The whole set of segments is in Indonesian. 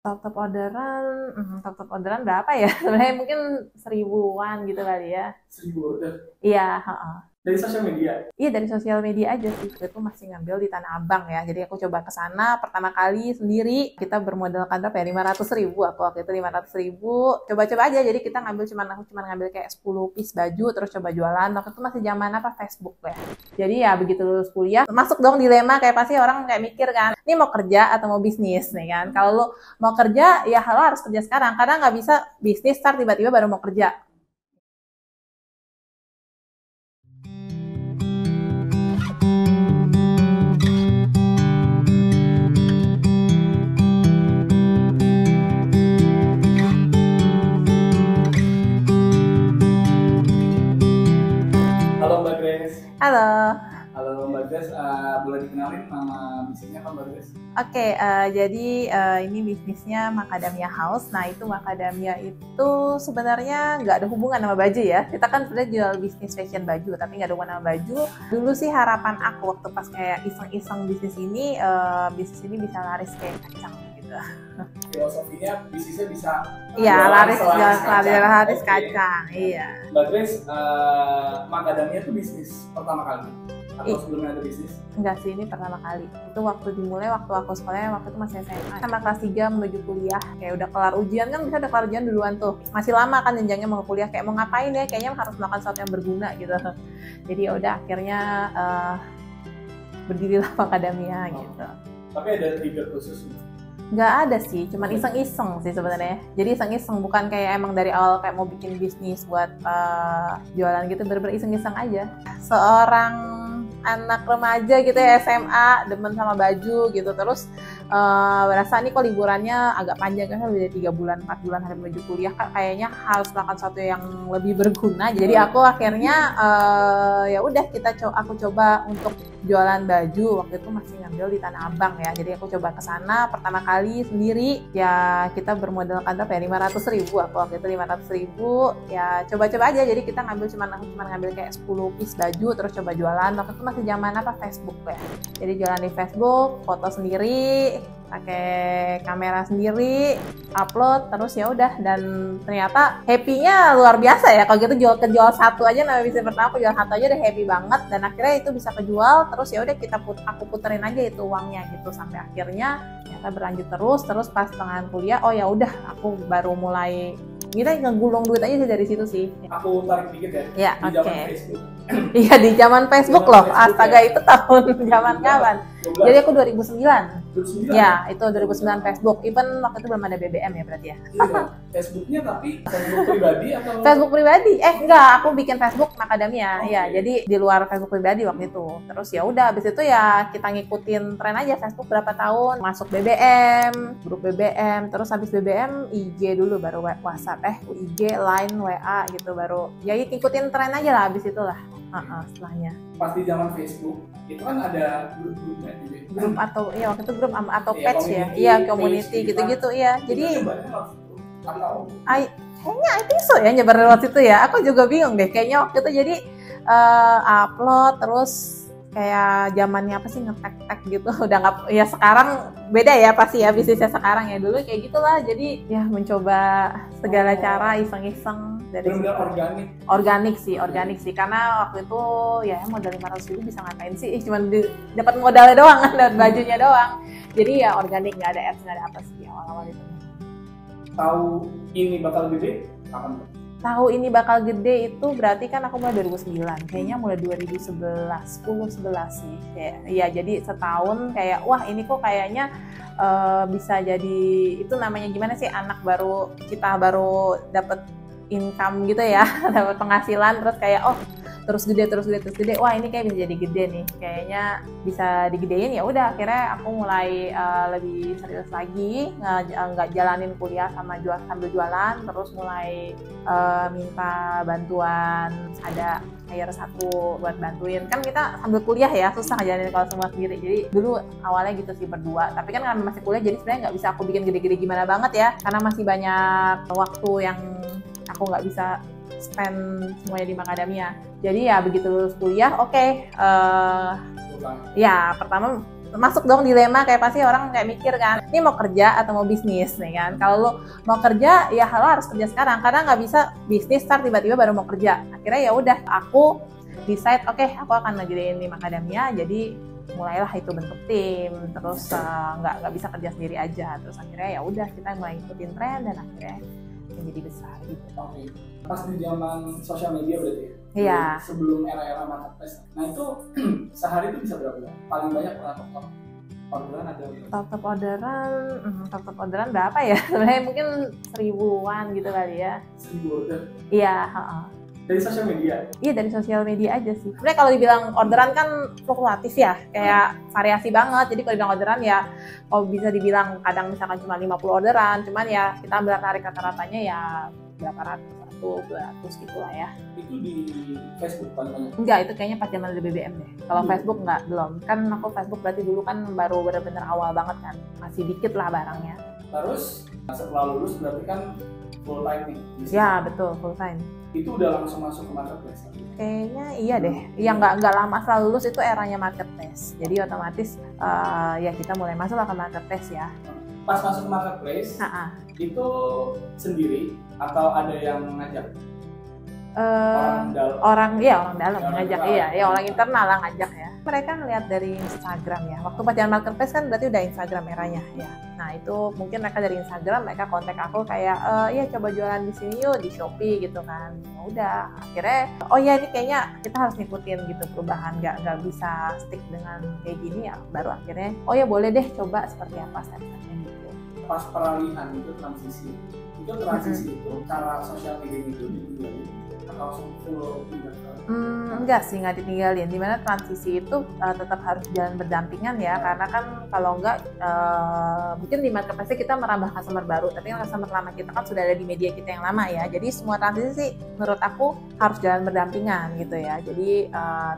Top orderan berapa ya? Sebenarnya mungkin 1000-an gitu kali ya. 1000 order? Iya, heeh. Dari sosial media? Iya, dari sosial media aja sih. Itu masih ngambil di Tanah Abang ya. Jadi aku coba ke sana pertama kali sendiri. Kita bermodalkan berapa ya? 500.000. Aku waktu itu 500.000. Coba-coba aja. Jadi kita aku cuma ngambil kayak 10 piece baju terus coba jualan. Waktu itu masih zaman apa? Facebook ya. Jadi ya begitu lulus kuliah, masuk dong dilema kayak pasti orang kayak mikir kan, ini mau kerja atau mau bisnis nih kan. Kalau lu mau kerja ya lo harus kerja sekarang karena nggak bisa bisnis start tiba-tiba baru mau kerja. Halo Mbak Grace. Halo. Halo Mbak Grace, boleh dikenalin nama bisnisnya kan Mbak Grace? Oke, jadi ini bisnisnya Macadamia House. Nah itu Macadamia itu sebenarnya nggak ada hubungan sama baju ya. Kita kan sebenarnya jual bisnis fashion baju, tapi nggak ada hubungan sama baju. Dulu sih harapan aku waktu pas kayak iseng-iseng bisnis ini bisa laris kayak kacang gitu. Filosofinya bisnisnya bisa Iya, laris Oke. kacang. Iya. Mbak Grace, Macadamia itu bisnis pertama kali? Atau sebelumnya ada bisnis? Enggak sih, ini pertama kali. Itu waktu dimulai waktu aku sekolahnya waktu itu masih SMA. Sama kelas 3 menuju kuliah. Kayak udah kelar ujian kan, bisa udah kelar ujian duluan tuh. Masih lama kan jenjangnya mau kuliah, kayak mau ngapain ya, kayaknya harus melakukan sesuatu yang berguna gitu. Jadi ya udah akhirnya berdirilah Macadamia gitu. Tapi ada trigger khusus? Nggak ada sih, cuman iseng-iseng sih sebenarnya. Jadi iseng-iseng, bukan kayak emang dari awal kayak mau bikin bisnis buat jualan gitu, bener-bener iseng-iseng aja. Seorang anak remaja gitu ya, SMA, demen sama baju gitu, terus berasa nih kok liburannya agak panjang kan, udah 3 bulan, 4 bulan hari menuju kuliah kan, kayaknya harus melakukan sesuatu yang lebih berguna. Jadi aku akhirnya ya udah aku coba untuk jualan baju. Waktu itu masih ngambil di Tanah Abang ya. Jadi aku coba ke sana pertama kali sendiri. Ya kita bermodalkan berapa ya? 500.000. Aku waktu itu 500.000. Ya coba-coba aja. Jadi kita aku cuma ngambil kayak 10 piece baju terus coba jualan. Waktu itu masih zaman apa? Facebook ya. Jadi jualan di Facebook, foto sendiri, pakai kamera sendiri, upload terus ya udah. Dan ternyata happy-nya luar biasa ya. Kalau gitu kejual satu aja, nama bisnis pertama aku jual satu aja udah happy banget, dan akhirnya itu bisa kejual. Terus ya udah aku puterin aja itu uangnya gitu sampai akhirnya ternyata berlanjut terus pas tengah kuliah. Oh ya udah, aku baru mulai kita ngegulung duit aja sih dari situ sih. Aku tarik dikit ya. Ya, di zaman oke. Facebook. Iya, di zaman Facebook loh. Astaga, ya. Itu tahun zaman kapan? 12. Jadi aku 2009. 2009? Ya, itu 2009 Facebook. Even waktu itu belum ada BBM ya berarti ya. Iya. Facebooknya tapi Facebook pribadi atau? Facebook pribadi. Enggak, aku bikin Facebook Macadamia. Ya, jadi di luar Facebook pribadi waktu itu. Terus ya udah, habis itu ya kita ngikutin tren aja Facebook berapa tahun, masuk BBM, grup BBM, terus habis BBM IG dulu baru WhatsApp, IG, Line, WA gitu baru. Ya ngikutin tren aja lah habis itulah. Setelahnya. Pas di zaman Facebook itu kan ada grup-grupnya juga. Grup atau ya waktu itu grup atau Iya, page ya. Iya, community gitu-gitu ya. Jadi kayaknya I think so ya, nyebar lewat situ ya. Aku juga bingung deh kayaknya waktu itu. Jadi upload terus kayak zamannya apa sih, nge-tag gitu. Udah nggak, ya sekarang beda ya pasti ya bisnisnya sekarang ya. Dulu kayak gitulah. Jadi ya mencoba segala cara iseng-iseng dari organik sih karena waktu itu ya modal 500.000 bisa ngapain sih, cuman dapat modalnya doang kan, dan bajunya doang. Jadi ya organik, nggak ada ads, nggak ada apa sih awal-awal itu. Tahu ini bakal gede kapan? Tahu ini bakal gede itu berarti kan aku mulai 2009, kayaknya mulai 2011 sih kayak. Iya, jadi setahun kayak wah ini kok kayaknya bisa jadi, itu namanya gimana sih, anak baru, kita baru dapet income gitu ya, dapat penghasilan, terus kayak terus gede, wah ini kayak bisa jadi gede nih, kayaknya bisa digedein. Ya udah akhirnya aku mulai lebih serius lagi, nggak jalanin kuliah sambil jualan, terus mulai minta bantuan, ada hire satu buat bantuin. Kan kita sambil kuliah ya, susah jalanin kalau semua sendiri. Jadi dulu awalnya gitu sih berdua, tapi kan karena masih kuliah jadi sebenarnya nggak bisa aku bikin gede-gede gimana banget ya, karena masih banyak waktu yang aku nggak bisa spend semuanya di Macadamia. Jadi ya begitu lulus kuliah, ya pertama masuk dong dilema, kayak pasti orang kayak mikir kan, ini mau kerja atau mau bisnis nih kan. Kalau lo mau kerja ya lo harus kerja sekarang, karena nggak bisa bisnis start tiba-tiba baru mau kerja. Akhirnya ya udah aku decide, oke, aku akan ngejadiin tim Macadamia. Jadi mulailah itu bentuk tim, terus nggak bisa kerja sendiri aja. Terus akhirnya ya udah kita mulai ikutin tren dan akhirnya menjadi besar gitu. Oke. Pas di zaman sosial media berarti ya? Iya. Sebelum era-era marketplace. Nah itu sehari itu bisa berapa? Paling banyak pernah top orderan ada? Top orderan berapa ya? Sebenarnya mungkin 1000-an gitu kali ya. 1000 order? Iya. Dari sosial media? Iya, dari sosial media aja sih. Sebenarnya kalau dibilang orderan kan fluktuatif ya, kayak variasi banget. Jadi kalau dibilang orderan ya, kalau bisa dibilang kadang misalkan cuma 50 orderan, cuman ya kita ambil tarik rata-ratanya ya berapa ratus, 200 gitu lah ya. Itu di Facebook paling banyak? Enggak, itu kayaknya pas zaman ada BBM deh. Kalau Facebook enggak, belum. Kan aku Facebook berarti dulu kan baru bener-bener awal banget kan. Masih dikit lah barangnya. Terus setelah lulus berarti kan full time nih? Ya, betul, full time. Itu udah langsung masuk ke marketplace? Kayaknya iya deh. Yang nggak lama setelah lulus itu eranya marketplace. Jadi otomatis ya kita mulai masuk ke marketplace ya. Pas masuk ke marketplace, itu sendiri atau ada yang ngajak? Orang dalam ngajak, iya, orang internal lah ngajak ya. Mereka ngeliat dari Instagram ya. Waktu pacaran marketplace kan berarti udah Instagram eranya ya. Nah itu mungkin mereka dari Instagram, mereka kontak aku kayak, ya coba jualan di sini yuk, di Shopee gitu kan. Ya udah, akhirnya, oh ya ini kayaknya kita harus ngikutin gitu perubahan, nggak bisa stick dengan kayak gini ya. Baru akhirnya, oh ya boleh deh coba seperti apa step-stepnya gitu. Pas peralihan itu transisi itu cara sosial media itu ditinggalin atau langsung full ditinggalkan? Enggak sih, nggak ditinggalin. Dimana transisi itu tetap harus jalan berdampingan ya, karena kan kalau enggak mungkin di marketplace kita merambah customer baru, tapi customer lama kita kan sudah ada di media kita yang lama ya. Jadi semua transisi sih menurut aku harus jalan berdampingan gitu ya. Jadi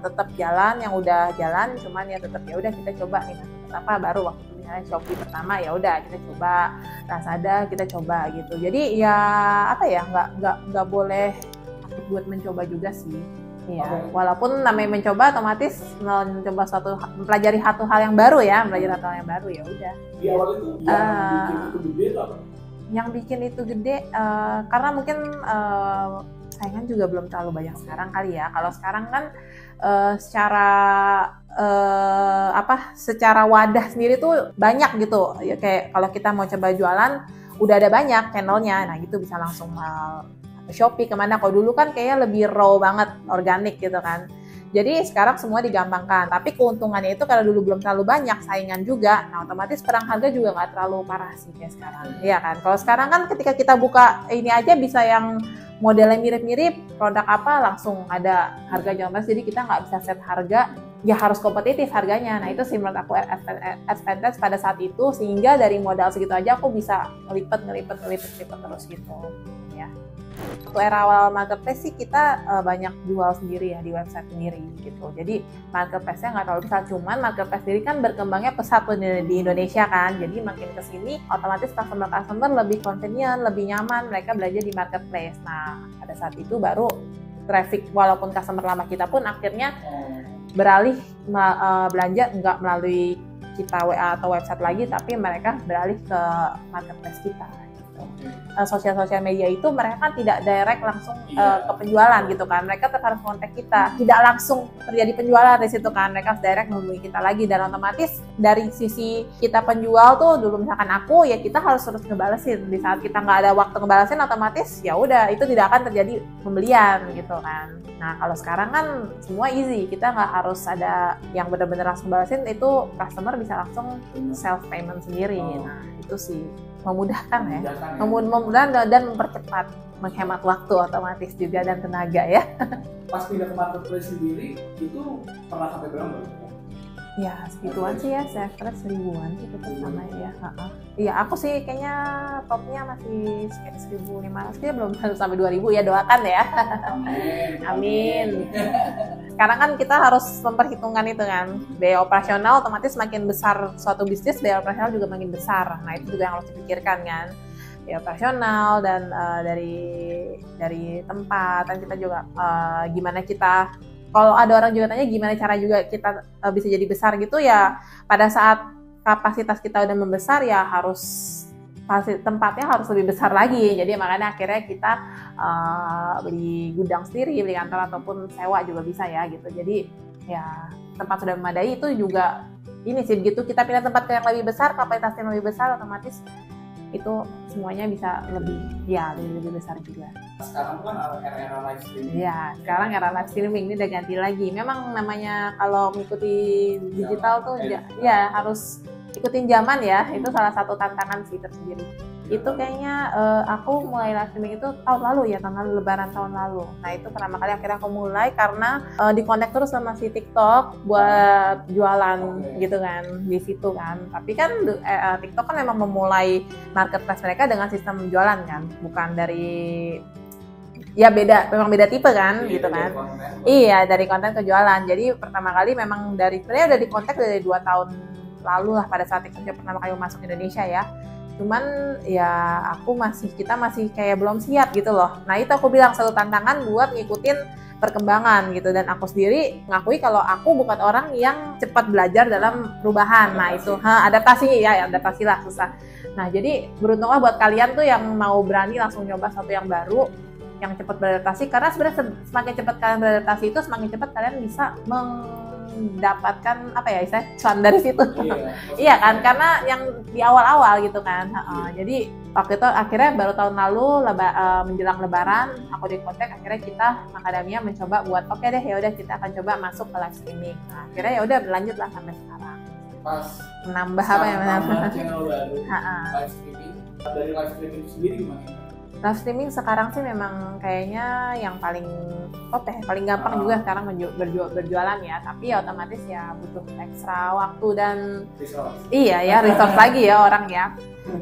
tetap jalan yang udah jalan, cuman ya tetap ya udah kita coba nih apa baru waktu misalnya Shopee pertama ya udah kita coba, Lazada kita coba gitu. Jadi ya apa ya, nggak boleh takut buat mencoba juga sih. Iya, walaupun namanya mencoba otomatis mencoba mempelajari satu hal yang baru ya, ya udah. Di awal itu yang bikin itu gede apa? Yang bikin itu gede karena mungkin saingan juga belum terlalu banyak sekarang kali ya. Kalau sekarang kan secara wadah sendiri tuh banyak gitu. Ya kayak kalau kita mau coba jualan udah ada banyak channelnya. Nah, gitu bisa langsung Shopee kemana. Kalau dulu kan kayaknya lebih raw banget, organik gitu kan. Jadi sekarang semua digampangkan. Tapi keuntungannya itu karena dulu belum terlalu banyak saingan juga. Nah otomatis perang harga juga nggak terlalu parah sih kayak sekarang. Iya kan. Kalau sekarang kan ketika kita buka ini aja bisa yang modelnya mirip-mirip, produk apa langsung ada harga jelas. Jadi kita nggak bisa set harga. Ya harus kompetitif harganya. Nah itu sih menurut aku advantage pada saat itu. Sehingga dari modal segitu aja aku bisa ngelipet terus gitu. Ya. Waktu era awal marketplace sih kita banyak jual sendiri ya di website sendiri gitu. Jadi marketplace-nya nggak terlalu besar, cuman marketplace sendiri kan berkembangnya pesat di Indonesia kan. Jadi makin kesini otomatis customer lebih convenient, lebih nyaman mereka belanja di marketplace. Nah pada saat itu baru traffic walaupun customer lama kita pun akhirnya beralih belanja nggak melalui kita WA atau website lagi, tapi mereka beralih ke marketplace kita. Sosial media itu mereka kan tidak direct langsung ke penjualan gitu kan, mereka tetap harus kontak kita, tidak langsung terjadi penjualan di situ kan, mereka harus direct menghubungi kita lagi. Dan otomatis dari sisi kita penjual tuh dulu misalkan aku ya kita harus terus ngebalesin, di saat kita nggak ada waktu ngebalesin otomatis ya udah itu tidak akan terjadi pembelian gitu kan. Nah kalau sekarang kan semua easy, kita nggak harus ada yang benar-benar langsung balesin, itu customer bisa langsung self payment sendiri. Nah itu sih memudahkan ya, memudahkan dan mempercepat, menghemat waktu otomatis juga dan tenaga ya. Pas pindah ke marketplace sendiri itu pernah sampai berapa? Ya segituan sih ya, saya kira 1000-an sih tetap sama ya. Iya aku sih kayaknya topnya masih kayak 1.500 ya, belum sampai 2.000 ya, doakan ya. Amin. Sekarang kan kita harus memperhitungkan itu kan, biaya operasional otomatis makin besar suatu bisnis, biaya operasional juga makin besar. Nah itu juga yang harus dipikirkan kan, biaya operasional dan dari tempat, dan kita juga gimana kita kalau ada orang juga tanya gimana cara juga kita bisa jadi besar gitu ya, pada saat kapasitas kita udah membesar ya harus tempatnya harus lebih besar lagi. Jadi makanya akhirnya kita beli gudang sendiri, beli kantor ataupun sewa juga bisa ya gitu. Jadi ya tempat sudah memadai itu juga ini sih, begitu kita pindah tempat ke yang lebih besar, kapasitasnya lebih besar, otomatis itu semuanya bisa lebih besar juga. Sekarang kan era live streaming. Ya, sekarang era live streaming ini udah ganti lagi. Memang namanya kalau mengikuti digital tuh ya harus ikutin zaman ya. Itu salah satu tantangan sih tersendiri. Itu kayaknya aku mulai live streaming itu tahun lalu lebaran tahun lalu. Nah itu pertama kali akhirnya aku mulai karena di-connect terus sama si TikTok buat jualan gitu kan di situ kan. Tapi kan TikTok kan memang memulai marketplace mereka dengan sistem jualan kan, bukan dari memang beda tipe kan gitu kan. Iya, dari konten ke jualan. Jadi pertama kali memang sebenarnya udah di-kontak dari 2 tahun lalu lah pada saat TikTok pertama kali masuk Indonesia ya. Cuman ya kita masih kayak belum siap gitu loh. Nah itu aku bilang satu tantangan buat ngikutin perkembangan gitu, dan aku sendiri ngakui kalau aku bukan orang yang cepat belajar dalam perubahan. Nah itu adaptasi lah susah. Nah jadi beruntunglah buat kalian tuh yang mau berani langsung nyoba sesuatu yang baru, yang cepat beradaptasi, karena sebenarnya semakin cepat kalian beradaptasi itu semakin cepat kalian bisa mendapatkan cuan dari situ. Iya kan, karena yang di awal-awal gitu kan. Jadi waktu itu akhirnya baru tahun lalu menjelang lebaran aku di-kontak, akhirnya kita Macadamia mencoba buat yaudah kita akan coba masuk ke live streaming. Nah, akhirnya yaudah berlanjut lah sampai sekarang. Pas menambah channel baru live streaming. Dari live streaming itu sendiri gimana? Live streaming sekarang sih memang kayaknya yang paling paling gampang juga sekarang berjualan ya, tapi ya otomatis ya butuh ekstra waktu dan resource lagi ya orang ya.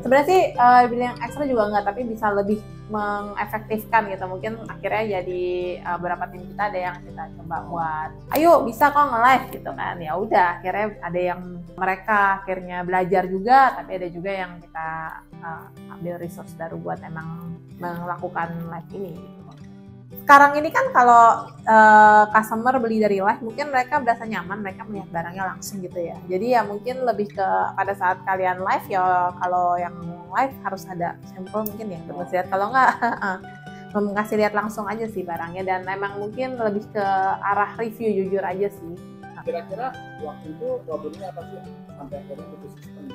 Sebenarnya sih bilang ekstra juga enggak, tapi bisa lebih mengefektifkan gitu. Mungkin akhirnya jadi beberapa tim kita ada yang kita coba buat, ayo bisa kok nge-live gitu kan. Ya udah akhirnya ada yang mereka akhirnya belajar juga, tapi ada juga yang kita ambil resource baru buat emang melakukan live ini gitu. Sekarang ini kan kalau customer beli dari live, mungkin mereka berasa nyaman, mereka melihat barangnya langsung gitu ya. Jadi ya mungkin lebih ke pada saat kalian live ya, kalau yang live harus ada sampel mungkin ya, terus lihat, kalau nggak ngasih lihat langsung aja sih barangnya, dan memang mungkin lebih ke arah review jujur aja sih. Kira-kira waktu itu problemnya apa sih sampai akhirnya butuh sistem?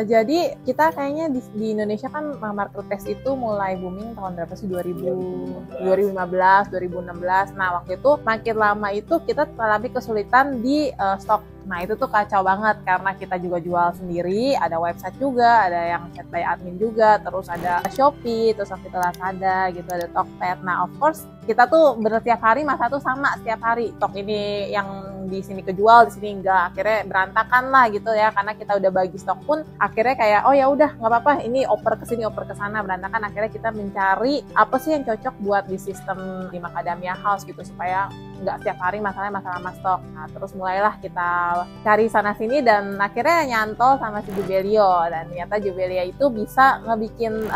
Jadi kita kayaknya di Indonesia kan marketplace itu mulai booming tahun berapa sih, 2015, 2016. Nah waktu itu makin lama itu kita mengalami kesulitan di stok. Nah itu tuh kacau banget karena kita juga jual sendiri, ada website juga, ada yang chat by admin juga, terus ada Shopee, terus kita Lazada gitu, ada Tokped. Nah of course kita tuh setiap hari masa tuh sama setiap hari, stok ini yang di sini kejual, di sini enggak, akhirnya berantakan lah gitu ya, karena kita udah bagi stok pun akhirnya kayak oh ya udah nggak apa-apa, ini oper ke sini oper ke sana, berantakan. Akhirnya kita mencari apa sih yang cocok buat di sistem di Macadamia House gitu, supaya nggak setiap hari masalah stok. Nah terus mulailah kita cari sana sini dan akhirnya nyantol sama si Jubelio, dan ternyata Jubelio itu bisa ngebikin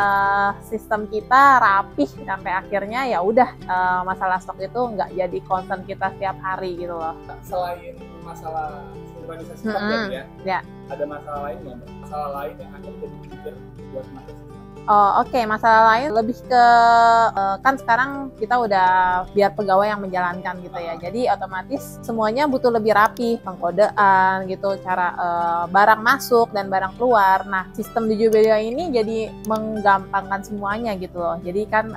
sistem kita rapih sampai akhirnya ya udah masalah stok itu nggak jadi concern kita setiap hari gitu loh. Selain masalah sinkronisasi stok ya, ada masalah lain nggak? Masalah lain yang akan jadi trigger buat masuk? Oke. Masalah lain lebih ke kan sekarang kita udah biar pegawai yang menjalankan gitu ya, jadi otomatis semuanya butuh lebih rapi, pengkodean gitu, cara barang masuk dan barang keluar. Nah sistem di Jubelio ini jadi menggampangkan semuanya gitu loh. Jadi kan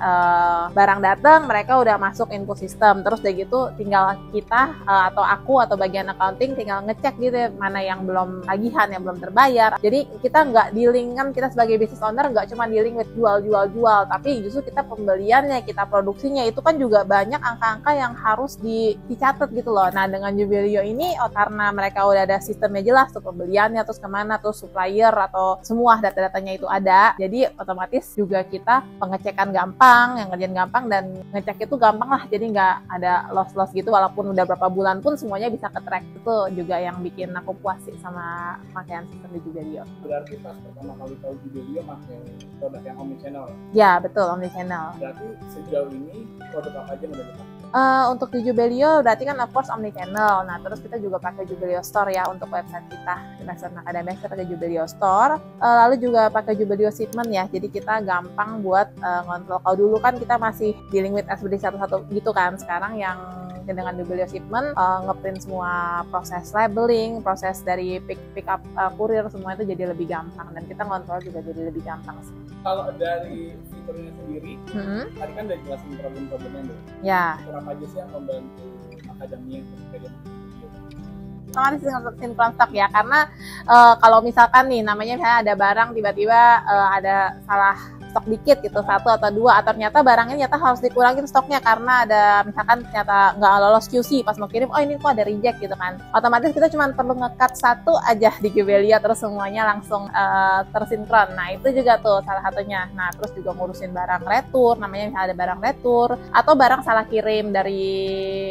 barang datang mereka udah masuk input system, terus udah gitu tinggal kita atau aku atau bagian accounting tinggal ngecek gitu ya, mana yang belum tagihan, yang belum terbayar. Jadi kita nggak dealing, kan kita sebagai business owner nggak cuma dealing with jual, tapi justru kita pembeliannya, kita produksinya itu kan juga banyak angka-angka yang harus dicatat gitu loh. Nah dengan Jubelio ini karena mereka udah ada sistemnya jelas tuh, pembeliannya terus kemana, terus supplier atau semua data-datanya itu ada, jadi otomatis juga kita pengecekan gampang, yang kerjaan gampang, dan ngecek itu gampang lah, jadi nggak ada loss gitu, walaupun udah berapa bulan pun semuanya bisa ke-track. Itu juga yang bikin aku puas sih sama pakaian sistem di Jubelio. Berarti pas pertama kali tahu Jubelio pakai produk yang omnichannel? Ya betul, omnichannel. Berarti sejauh ini produk apa aja yang udah dipakai? Untuk di Jubelio berarti kan of course omni channel. Nah terus kita juga pakai Jubelio Store ya untuk website kita. Di website Macadamia kita pakai Jubelio Store. Lalu juga pakai Jubelio Shipment ya. Jadi kita gampang buat ngontrol. Kalau dulu kan kita masih dealing with expedite satu-satu gitu kan. Sekarang yang dengan Jubelio Shipment ngeprint semua proses labeling, proses dari pick up kurir, semua itu jadi lebih gampang dan kita ngontrol juga jadi lebih gampang sih. Kalau dari fiturnya sendiri, tadi kan udah jelasin problem-problemnya dulu. Ya. Berapa aja sih yang membantu Macadamia untuk jadi Otomatis sinkron stok ya, karena kalau misalkan nih namanya misalnya ada barang tiba-tiba ada salah stok dikit gitu, 1 atau 2, atau ternyata barangnya ternyata harus dikurangin stoknya karena ada misalkan ternyata nggak lolos QC pas mau kirim, oh ini kok ada reject gitu kan, otomatis kita cuma perlu nge-cut 1 aja di Jubelio terus semuanya langsung tersinkron. Nah itu juga tuh salah satunya. Nah terus juga ngurusin barang retur, namanya misalnya ada barang retur atau barang salah kirim dari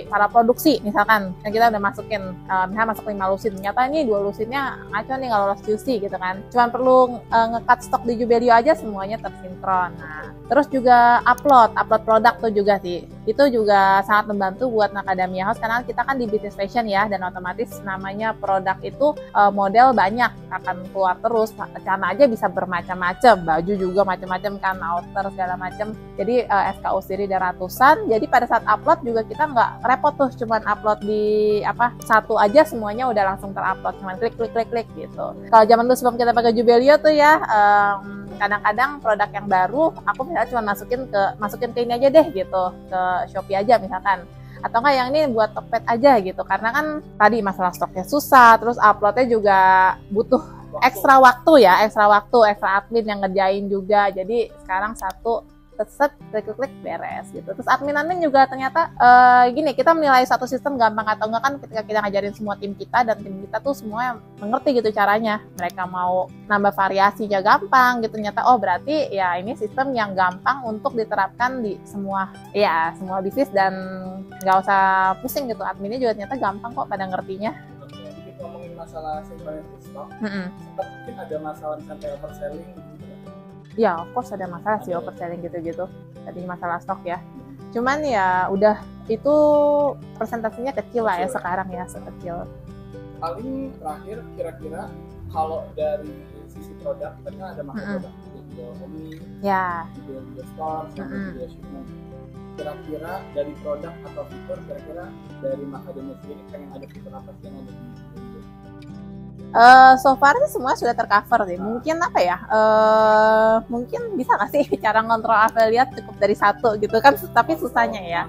salah produksi misalkan yang kita udah masukin misalnya masuk 5 lusin, ternyata ini 2 lusinnya ngaco nih nggak lolos QC gitu kan, cuma perlu nge-cut stok di Jubelio aja semuanya tersinkron. Nah, terus juga upload produk tuh juga sih. Itu juga sangat membantu buat Macadamia House karena kita kan di business fashion ya, dan otomatis namanya produk itu model banyak akan keluar terus. Celana aja bisa bermacam-macam, baju juga macam-macam kan, outer segala macam. Jadi SKU sendiri ada ratusan. Jadi pada saat upload juga kita nggak repot tuh, cuman upload di satu aja semuanya udah langsung terupload, cuman klik gitu. Kalau zaman dulu sebelum kita pakai Jubelio tuh ya, kadang-kadang produk yang baru aku misalnya cuma masukin ke ini aja deh gitu, ke Shopee aja misalkan, atau enggak yang ini buat Tokped aja gitu, karena kan tadi masalah stoknya susah, terus uploadnya juga butuh ekstra waktu, ekstra admin yang ngerjain juga. Jadi sekarang satu klik beres gitu. Terus admin juga ternyata gini, kita menilai satu sistem gampang atau enggak kan ketika kita ngajarin semua tim kita, dan tim kita tuh semua mengerti gitu caranya. Mereka mau nambah variasinya gampang gitu, ternyata oh berarti ya ini sistem yang gampang untuk diterapkan di semua bisnis dan nggak usah pusing gitu. Adminnya juga ternyata gampang kok pada ngertinya. Oke, ngomongin masalah synchronized stock, mungkin ada masalah sampai overselling gitu. Ya, of course ada masalah sih overselling gitu-gitu. Tadi masalah stok ya. Cuman ya udah, itu persentasenya kecil lah ya sekarang ya, sekecil. Paling terakhir kira-kira kalau dari sisi produk, kan ada masalah produk Jubelio Omni, Jubelio Store, sama Jubelio Shipment. Kira-kira dari produk atau fitur, kira-kira dari Macadamia sendiri pengen ada fitur apa sih yang ada di Jubelio? So far sih semua sudah tercover sih. Mungkin mungkin bisa nggak sih cara ngontrol affiliate cukup dari 1 gitu kan, tapi susahnya ya.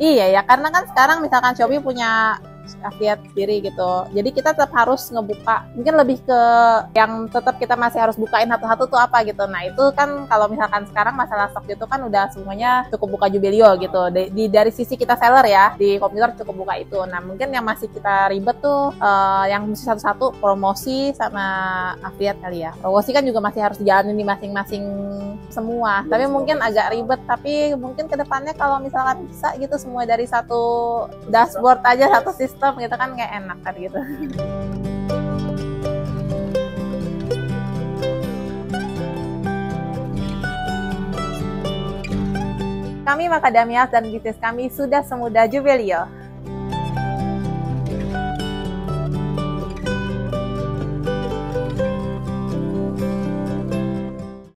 Iya ya, karena kan sekarang misalkan Shopee punya affiliate sendiri gitu. Jadi kita tetap harus ngebuka, mungkin lebih ke yang tetap kita masih harus bukain satu-satu tuh apa gitu. Nah itu kan kalau misalkan sekarang masalah stok gitu kan udah semuanya cukup buka Jubelio gitu. Dari sisi kita seller ya, di komputer cukup buka itu. Nah mungkin yang masih kita ribet tuh yang mesti satu-satu promosi sama affiliate kali ya. Promosi kan juga masih harus dijalanin di masing-masing semua. Tapi mungkin agak ribet, tapi mungkin kedepannya kalau misalkan bisa gitu semua dari satu dashboard aja, satu sistem gitu kan kayak enak kan gitu. Kami Macadamia dan bisnis kami sudah semudah Jubelio.